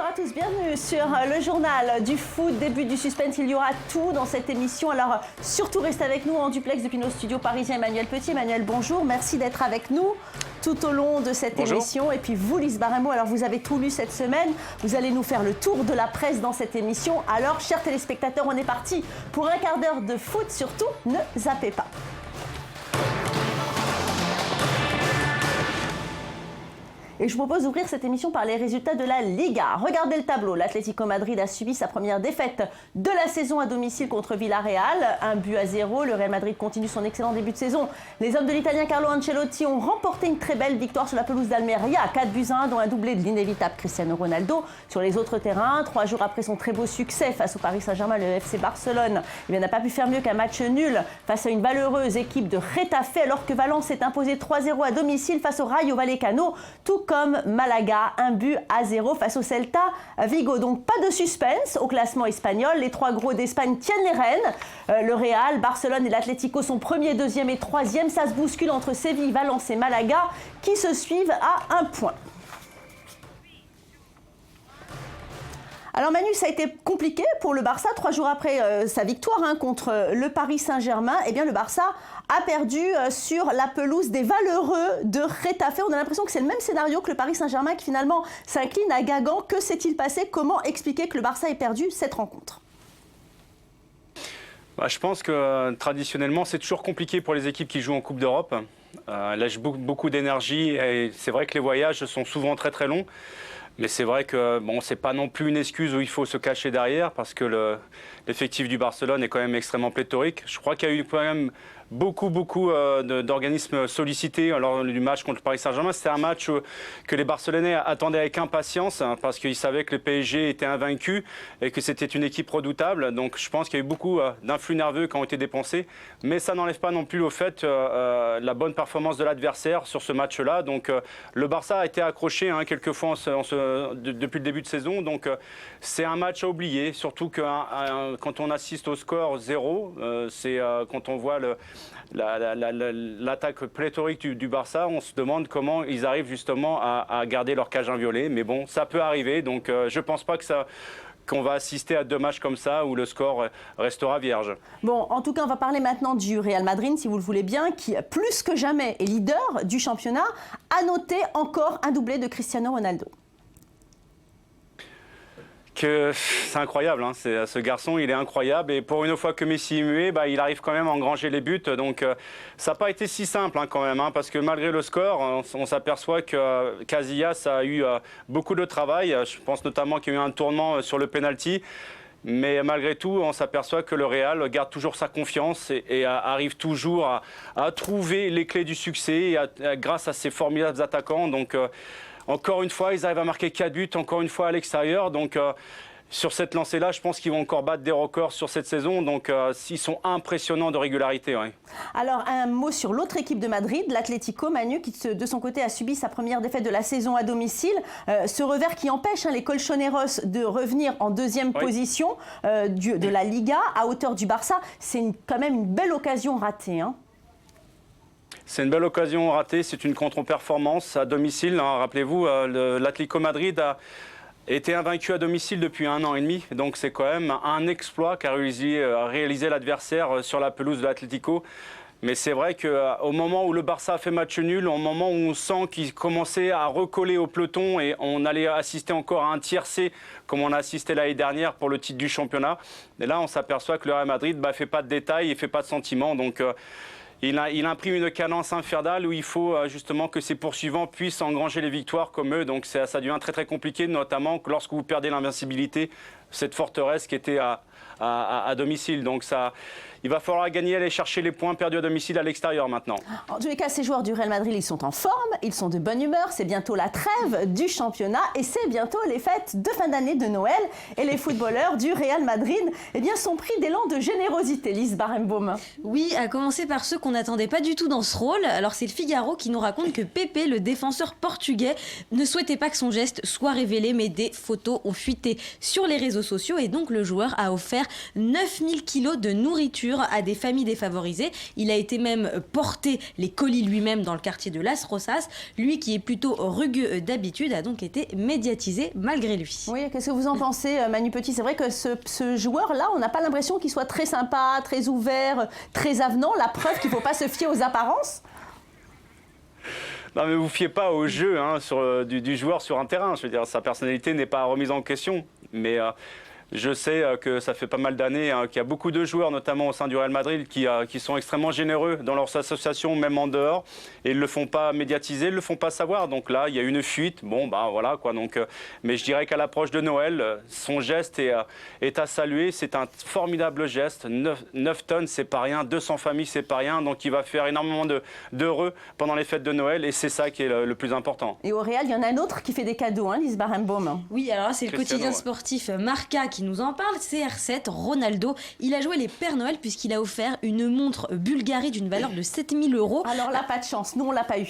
à tous, bienvenue sur le journal du foot, début du suspense, il y aura tout dans cette émission, alors surtout restez avec nous en duplex depuis nos studios parisiens. Emmanuel Petit. Emmanuel, bonjour, merci d'être avec nous tout au long de cette émission. Et puis vous, Lise Barremo, alors vous avez tout lu cette semaine, vous allez nous faire le tour de la presse dans cette émission. Alors, chers téléspectateurs, on est parti pour un quart d'heure de foot, surtout ne zappez pas. Et je vous propose d'ouvrir cette émission par les résultats de la Liga. Regardez le tableau. L'Atlético Madrid a subi sa première défaite de la saison à domicile contre Villarreal. 1-0. Le Real Madrid continue son excellent début de saison. Les hommes de l'Italien Carlo Ancelotti ont remporté une très belle victoire sur la pelouse d'Almeria. 4-1, dont un doublé de l'inévitable Cristiano Ronaldo. Sur les autres terrains, 3 jours après son très beau succès face au Paris Saint-Germain, le FC Barcelone n'a pas pu faire mieux qu'un match nul face à une valeureuse équipe de Getafe, alors que Valence s'est imposé 3-0 à domicile face au Rayo Vallecano. Tout comme Malaga, 1-0 face au Celta Vigo. Donc pas de suspense au classement espagnol. Les trois gros d'Espagne tiennent les rênes. Le Real, Barcelone et l'Atlético sont premier, deuxième et troisième. Ça se bouscule entre Séville, Valence et Malaga qui se suivent à 1 point. Alors Manu, ça a été compliqué pour le Barça. 3 jours après sa victoire contre le Paris Saint-Germain, eh bien le Barça a perdu sur la pelouse des valeureux de Getafe. On a l'impression que c'est le même scénario que le Paris Saint-Germain qui finalement s'incline à Guingamp. Que s'est-il passé? Comment expliquer que le Barça ait perdu cette rencontre? Je pense que traditionnellement, c'est toujours compliqué pour les équipes qui jouent en Coupe d'Europe. Elles lâchent beaucoup d'énergie et c'est vrai que les voyages sont souvent très très longs. Mais c'est vrai que c'est pas non plus une excuse où il faut se cacher derrière parce que l'effectif du Barcelone est quand même extrêmement pléthorique. Je crois qu'il y a eu quand même beaucoup d'organismes sollicités lors du match contre le Paris Saint-Germain. C'était un match que les Barcelonais attendaient avec impatience parce qu'ils savaient que le PSG était invaincu et que c'était une équipe redoutable. Donc je pense qu'il y a eu beaucoup d'influx nerveux qui ont été dépensés. Mais ça n'enlève pas non plus au fait la bonne performance de l'adversaire sur ce match-là. Donc le Barça a été accroché quelquefois depuis le début de saison. Donc c'est un match à oublier, surtout que quand on assiste au score 0, c'est quand on voit l'attaque pléthorique du Barça, on se demande comment ils arrivent justement à garder leur cage inviolée. Mais bon, ça peut arriver, donc je ne pense pas qu'on va assister à 2 matchs comme ça où le score restera vierge. Bon, en tout cas, on va parler maintenant du Real Madrid, si vous le voulez bien, qui, plus que jamais, est leader du championnat, a noté encore un doublé de Cristiano Ronaldo. C'est incroyable, ce garçon il est incroyable et pour une fois que Messi est muet, il arrive quand même à engranger les buts, donc ça n'a pas été si simple quand même, parce que malgré le score, on s'aperçoit que Casillas a eu beaucoup de travail. Je pense notamment qu'il y a eu un tournement sur le penalty. Mais malgré tout, on s'aperçoit que le Real garde toujours sa confiance et arrive toujours à trouver les clés du succès grâce à ses formidables attaquants. Donc, encore une fois, ils arrivent à marquer 4 buts, encore une fois à l'extérieur. Donc, sur cette lancée-là, je pense qu'ils vont encore battre des records sur cette saison. Donc, ils sont impressionnants de régularité. Ouais. Alors, un mot sur l'autre équipe de Madrid, l'Atlético, Manu, qui de son côté a subi sa première défaite de la saison à domicile. Ce revers qui empêche les Colchoneros de revenir en deuxième position de la Liga à hauteur du Barça. C'est quand même une belle occasion ratée. C'est une belle occasion ratée, c'est une contre-performance à domicile. Rappelez-vous, l'Atlético Madrid a été invaincu à domicile depuis 1 an et demi. Donc c'est quand même un exploit qu'a réalisé l'adversaire sur la pelouse de l'Atlético. Mais c'est vrai qu'au moment où le Barça a fait match nul, au moment où on sent qu'il commençait à recoller au peloton et on allait assister encore à un tiercé comme on a assisté l'année dernière pour le titre du championnat. Et là, on s'aperçoit que le Real Madrid ne fait pas de détails, il ne fait pas de sentiments. Donc il imprime une cadence infernale où il faut justement que ses poursuivants puissent engranger les victoires comme eux. Donc ça devient très très compliqué, notamment lorsque vous perdez l'invincibilité, cette forteresse qui était à domicile. Donc il va falloir gagner, aller chercher les points perdus à domicile à l'extérieur maintenant. En tous les cas, ces joueurs du Real Madrid, ils sont en forme, ils sont de bonne humeur. C'est bientôt la trêve du championnat et c'est bientôt les fêtes de fin d'année de Noël. Et les footballeurs du Real Madrid sont pris d'élan de générosité. Lise Barenbaum. Oui, à commencer par ceux qu'on n'attendait pas du tout dans ce rôle. Alors c'est le Figaro qui nous raconte que Pepe, le défenseur portugais, ne souhaitait pas que son geste soit révélé, mais des photos ont fuité sur les réseaux sociaux et donc le joueur a offert 9000 kilos de nourriture à des familles défavorisées. Il a été même porté les colis lui-même dans le quartier de Las Rosas. Lui qui est plutôt rugueux d'habitude a donc été médiatisé malgré lui. Oui, qu'est-ce que vous en pensez, Manu Petit? C'est vrai que ce joueur-là, on n'a pas l'impression qu'il soit très sympa, très ouvert, très avenant. La preuve qu'il ne faut pas se fier aux apparences. Non, mais vous ne fiez pas au jeu du joueur sur un terrain. Je veux dire, sa personnalité n'est pas remise en question. Mais je sais que ça fait pas mal d'années qu'il y a beaucoup de joueurs, notamment au sein du Real Madrid, qui sont extrêmement généreux dans leurs associations, même en dehors. Et ils ne le font pas médiatiser, ils ne le font pas savoir. Donc là, il y a une fuite. Bon, voilà quoi. Donc, mais je dirais qu'à l'approche de Noël, son geste est à saluer. C'est un formidable geste. 9 tonnes, c'est pas rien. 200 familles, c'est pas rien. Donc il va faire énormément d'heureux pendant les fêtes de Noël. Et c'est ça qui est le plus important. Et au Real, il y en a un autre qui fait des cadeaux, Lise Barenbaum. Oui, alors c'est le quotidien sportif Marca qui nous en parle. CR7, Ronaldo. Il a joué les Pères Noël puisqu'il a offert une montre Bulgari d'une valeur de 7000 €. Alors là, pas de chance. Nous, on l'a pas eu.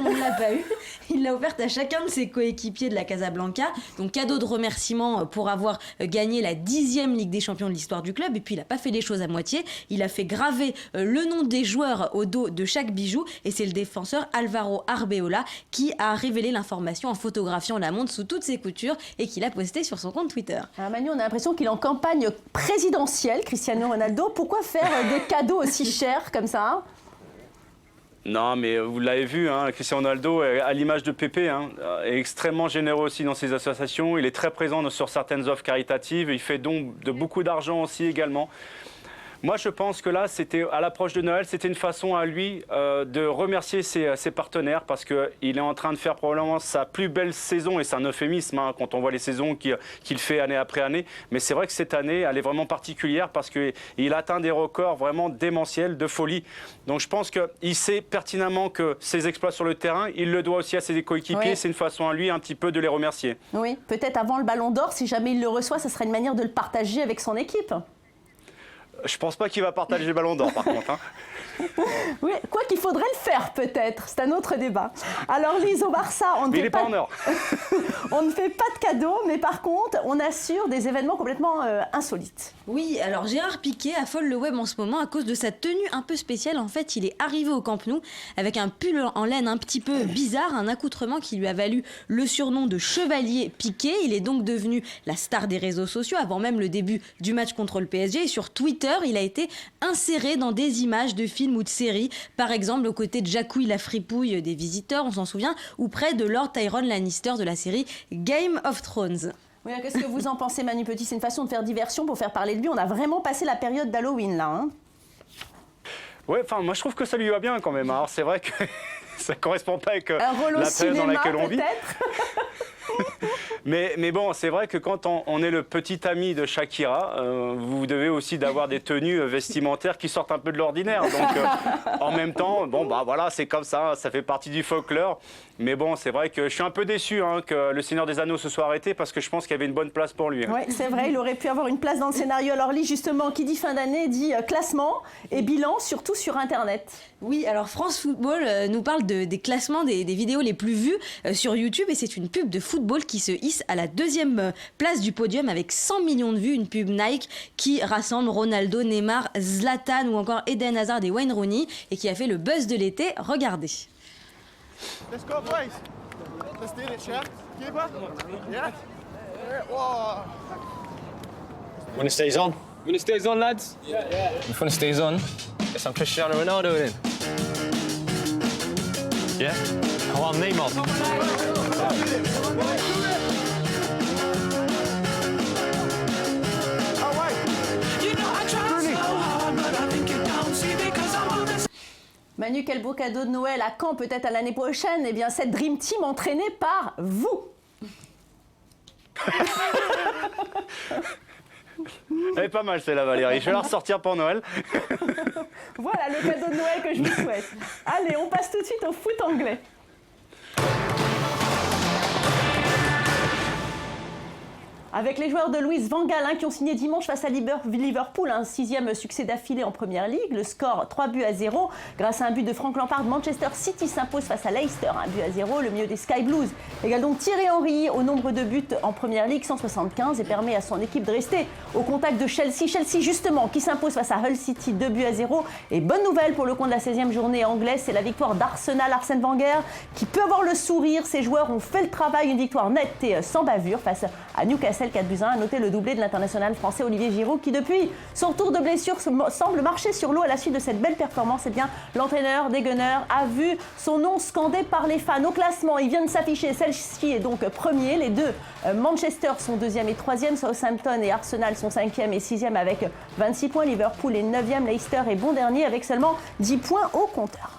On l'a pas eu. Il l'a offerte à chacun de ses coéquipiers de la Casablanca. Donc cadeau de remerciement pour avoir gagné la 10e Ligue des Champions de l'histoire du club. Et puis il n'a pas fait les choses à moitié. Il a fait graver le nom des joueurs au dos de chaque bijou. Et c'est le défenseur Alvaro Arbeola qui a révélé l'information en photographiant la montre sous toutes ses coutures et qui l'a posté sur son compte Twitter. Alors Manu, on a l'impression qu'il est en campagne présidentielle, Cristiano Ronaldo. Pourquoi faire des cadeaux aussi chers comme ça? Non, mais vous l'avez vu, Cristiano Ronaldo, à l'image de Pépé, est extrêmement généreux aussi dans ses associations. Il est très présent sur certaines offres caritatives. Il fait don de beaucoup d'argent aussi également. Moi, je pense que là, c'était à l'approche de Noël, c'était une façon à lui de remercier ses partenaires parce qu'il est en train de faire probablement sa plus belle saison, et c'est un euphémisme quand on voit les saisons qu'il fait année après année. Mais c'est vrai que cette année, elle est vraiment particulière parce qu'il atteint des records vraiment démentiels, de folie. Donc je pense qu'il sait pertinemment que ses exploits sur le terrain, il le doit aussi à ses coéquipiers. Oui. C'est une façon à lui un petit peu de les remercier. Oui, peut-être avant le Ballon d'Or, si jamais il le reçoit, ça serait une manière de le partager avec son équipe. Je pense pas qu'il va partager le Ballon d'Or, par contre. Oui, quoi qu'il faudrait le faire, peut-être. C'est un autre débat. Alors, Lise, au Barça, on ne fait pas de cadeaux, mais par contre, on assure des événements complètement insolites. Oui, alors Gérard Piqué affole le web en ce moment à cause de sa tenue un peu spéciale. En fait, il est arrivé au Camp Nou avec un pull en laine un petit peu bizarre, un accoutrement qui lui a valu le surnom de Chevalier Piqué. Il est donc devenu la star des réseaux sociaux avant même le début du match contre le PSG. Et sur Twitter, il a été inséré dans des images de films ou de séries, par exemple aux côtés de Jacouille la fripouille des Visiteurs, on s'en souvient, ou près de Lord Tyrone Lannister de la série Game of Thrones. Oui, qu'est-ce que vous en pensez, Manu Petit? C'est une façon de faire diversion pour faire parler de lui. On a vraiment passé la période d'Halloween, là. Ouais, enfin, moi je trouve que ça lui va bien quand même. Alors c'est vrai que ça ne correspond pas avec la période dans laquelle on vit. Mais bon, c'est vrai que quand on est le petit ami de Shakira, vous devez aussi d'avoir des tenues vestimentaires qui sortent un peu de l'ordinaire. Donc en même temps, bon bah voilà, c'est comme ça fait partie du folklore. Mais bon, c'est vrai que je suis un peu déçu que le Seigneur des Anneaux se soit arrêté parce que je pense qu'il y avait une bonne place pour lui. Oui, c'est vrai, il aurait pu avoir une place dans le scénario. Alors Lee, justement, qui dit fin d'année dit classement et bilan, surtout sur Internet. Oui, alors France Football nous parle des classements des vidéos les plus vues sur YouTube, et c'est une pub de football qui se hisse à la 2e place du podium avec 100 millions de vues, une pub Nike qui rassemble Ronaldo, Neymar, Zlatan ou encore Eden Hazard et Wayne Rooney et qui a fait le buzz de l'été. Regardez. Let's go, boys. Let's do it, chef. Keeper? Yeah? Whoa. When it stays on. When it stays on, lads? Yeah. If when it stays on, it's I'm Cristiano Ronaldo then. Yeah? Oh, I'm Neymar. Manu, quel beau cadeau de Noël. À quand, peut-être à l'année prochaine? Eh bien, cette Dream Team entraînée par vous. Elle est pas mal celle-là, Valérie. Je vais la ressortir pour Noël. Voilà le cadeau de Noël que je vous souhaite. Allez, on passe tout de suite au foot anglais. Avec les joueurs de Louis van Gaal qui ont signé dimanche face à Liverpool, un 6e succès d'affilée en Première Ligue. Le score 3-0. Grâce à un but de Frank Lampard, Manchester City s'impose face à Leicester, 1-0. Le milieu des Sky Blues égale donc Thierry Henry au nombre de buts en Première Ligue, 175, et permet à son équipe de rester au contact de Chelsea. Chelsea justement qui s'impose face à Hull City, 2-0. Et bonne nouvelle pour le compte de la 16e journée anglaise, c'est la victoire d'Arsenal. Arsène Wenger qui peut avoir le sourire. Ses joueurs ont fait le travail, une victoire nette et sans bavure face à Newcastle. 4-1, a noté le doublé de l'international français Olivier Giroud qui depuis son retour de blessure semble marcher sur l'eau à la suite de cette belle performance. Eh bien, l'entraîneur des Gunners a vu son nom scandé par les fans. Au classement, il vient de s'afficher. Chelsea est donc premier. Les deux, Manchester sont 2e et 3e. Southampton et Arsenal sont 5e et 6e avec 26 points. Liverpool est 9e. Leicester est bon dernier avec seulement 10 points au compteur.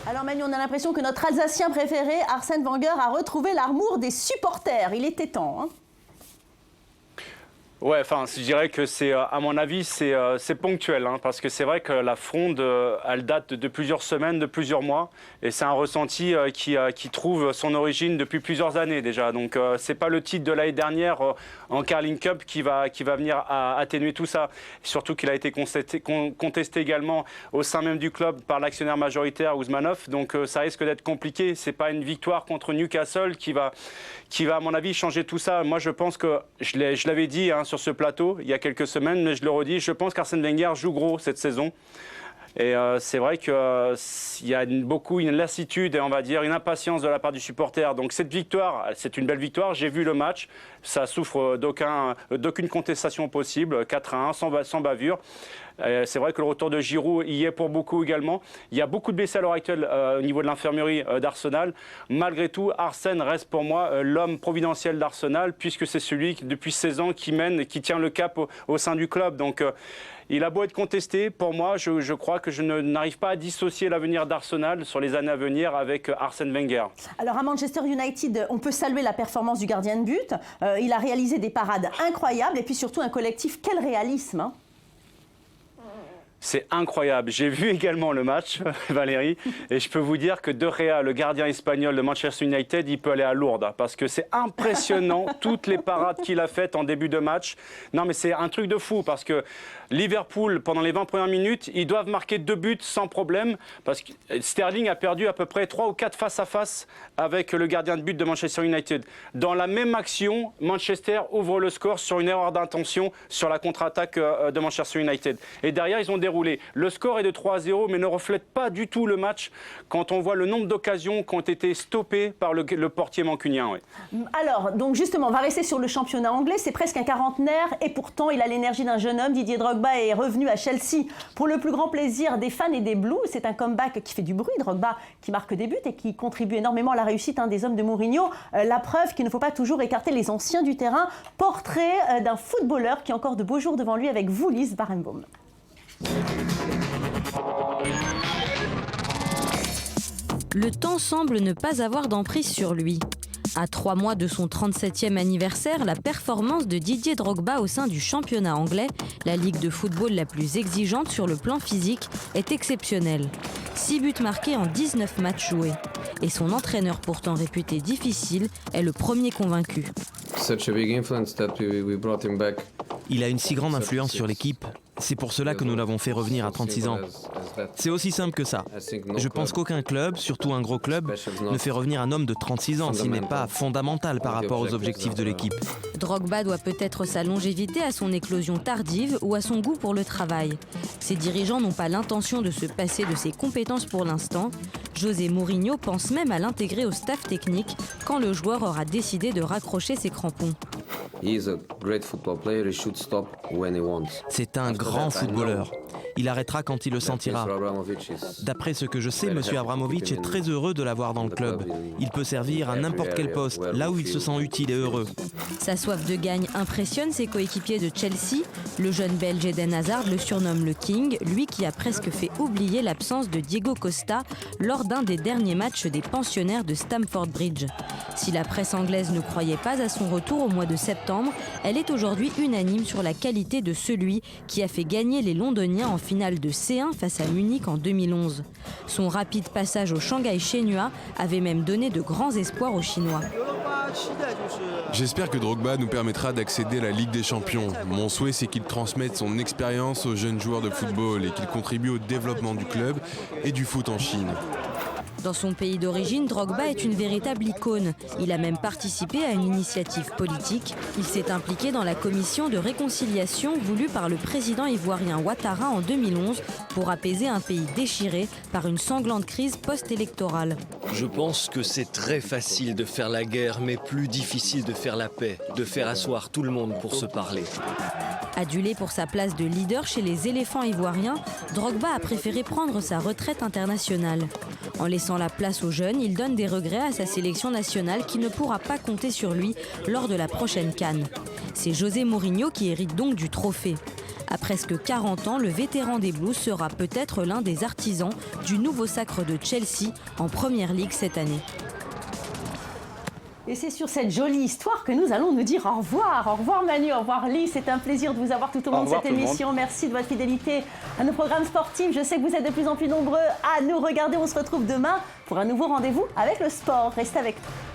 Alors Manu, on a l'impression que notre Alsacien préféré, Arsène Wenger, a retrouvé l'amour des supporters. Il était temps, hein. Ouais, enfin, je dirais que c'est, à mon avis, c'est ponctuel, hein, parce que c'est vrai que la fronde, elle date de plusieurs semaines, de plusieurs mois, et c'est un ressenti qui trouve son origine depuis plusieurs années déjà. Donc, c'est pas le titre de l'année dernière en Carling Cup qui va venir atténuer tout ça. Surtout qu'il a été contesté également au sein même du club par l'actionnaire majoritaire Ousmanoff. Donc, ça risque d'être compliqué. C'est pas une victoire contre Newcastle qui va, à mon avis, changer tout ça. Moi, je pense que je l'avais dit, hein, sur ce plateau il y a quelques semaines, mais je le redis, je pense qu'Arsène Wenger joue gros cette saison. Et c'est vrai qu'il y a une lassitude et on va dire une impatience de la part du supporter. Donc cette victoire, c'est une belle victoire. J'ai vu le match, ça souffre d'aucune contestation possible, 4-1, sans bavure. C'est vrai que le retour de Giroud y est pour beaucoup également. Il y a beaucoup de blessés à l'heure actuelle au niveau de l'infirmerie d'Arsenal. Malgré tout, Arsène reste pour moi l'homme providentiel d'Arsenal, puisque c'est celui qui, depuis 16 ans, qui mène et qui tient le cap au sein du club. Donc il a beau être contesté, pour moi, je crois que je n'arrive pas à dissocier l'avenir d'Arsenal sur les années à venir avec Arsène Wenger. Alors à Manchester United, on peut saluer la performance du gardien de but. Il a réalisé des parades incroyables et puis surtout un collectif. Quel réalisme, hein. C'est incroyable. J'ai vu également le match, Valérie, et je peux vous dire que De Gea, le gardien espagnol de Manchester United, il peut aller à Lourdes, parce que c'est impressionnant, toutes les parades qu'il a faites en début de match. Non, mais c'est un truc de fou, parce que Liverpool, pendant les 20 premières minutes, ils doivent marquer 2 buts sans problème, parce que Sterling a perdu à peu près 3 ou 4 face-à-face avec le gardien de but de Manchester United. Dans la même action, Manchester ouvre le score sur une erreur d'intention sur la contre-attaque de Manchester United. Et derrière, ils ont déroulé. Le score est de 3-0, mais ne reflète pas du tout le match quand on voit le nombre d'occasions qui ont été stoppées par le portier mancunien. Ouais. Alors, donc justement, on va rester sur le championnat anglais. C'est presque un quarantenaire et pourtant, il a l'énergie d'un jeune homme. Didier Drogba est revenu à Chelsea pour le plus grand plaisir des fans et des Blues. C'est un comeback qui fait du bruit. Drogba qui marque des buts et qui contribue énormément à la réussite des hommes de Mourinho. La preuve qu'il ne faut pas toujours écarter les anciens du terrain. Portrait d'un footballeur qui a encore de beaux jours devant lui avec vous, Lise Barenbaum. Le temps semble ne pas avoir d'emprise sur lui. À 3 mois de son 37e anniversaire, la performance de Didier Drogba au sein du championnat anglais, la ligue de football la plus exigeante sur le plan physique, est exceptionnelle. 6 buts marqués en 19 matchs joués. Et son entraîneur, pourtant réputé difficile, est le premier convaincu. Il a une si grande influence sur l'équipe. C'est pour cela que nous l'avons fait revenir à 36 ans. C'est aussi simple que ça. Je pense qu'aucun club, surtout un gros club, ne fait revenir un homme de 36 ans s'il n'est pas fondamental par rapport aux objectifs de l'équipe. Drogba doit peut-être sa longévité à son éclosion tardive ou à son goût pour le travail. Ses dirigeants n'ont pas l'intention de se passer de ses compétences pour l'instant. José Mourinho pense même à l'intégrer au staff technique quand le joueur aura décidé de raccrocher ses crampons. C'est un grand footballeur. Il arrêtera quand il le sentira. D'après ce que je sais, M. Abramovich est très heureux de l'avoir dans le club. Il peut servir à n'importe quel poste, là où il se sent utile et heureux. Sa soif de gagne impressionne ses coéquipiers de Chelsea. Le jeune Belge Eden Hazard le surnomme le King, lui qui a presque fait oublier l'absence de Diego Costa lors d'un des derniers matchs des pensionnaires de Stamford Bridge. Si la presse anglaise ne croyait pas à son retour au mois de septembre, elle est aujourd'hui unanime sur la qualité de celui qui a fait gagner les Londoniens en finale de C1 face à Munich en 2011. Son rapide passage au Shanghai Shenhua avait même donné de grands espoirs aux Chinois. J'espère que Drogba nous permettra d'accéder à la Ligue des Champions. Mon souhait, c'est qu'il transmette son expérience aux jeunes joueurs de football et qu'il contribue au développement du club et du foot en Chine. Dans son pays d'origine, Drogba est une véritable icône. Il a même participé à une initiative politique. Il s'est impliqué dans la commission de réconciliation voulue par le président ivoirien Ouattara en 2011 pour apaiser un pays déchiré par une sanglante crise post-électorale. Je pense que c'est très facile de faire la guerre, mais plus difficile de faire la paix, de faire asseoir tout le monde pour se parler. Adulé pour sa place de leader chez les éléphants ivoiriens, Drogba a préféré prendre sa retraite internationale. En laissant la place aux jeunes, il donne des regrets à sa sélection nationale qui ne pourra pas compter sur lui lors de la prochaine CAN. C'est José Mourinho qui hérite donc du trophée. À presque 40 ans, le vétéran des Blues sera peut-être l'un des artisans du nouveau sacre de Chelsea en Première Ligue cette année. Et c'est sur cette jolie histoire que nous allons nous dire au revoir. Au revoir Manu, au revoir Lise. C'est un plaisir de vous avoir tout au long de cette émission. Merci de votre fidélité à nos programmes sportifs. Je sais que vous êtes de plus en plus nombreux à nous regarder. On se retrouve demain pour un nouveau rendez-vous avec le sport. Restez avec nous.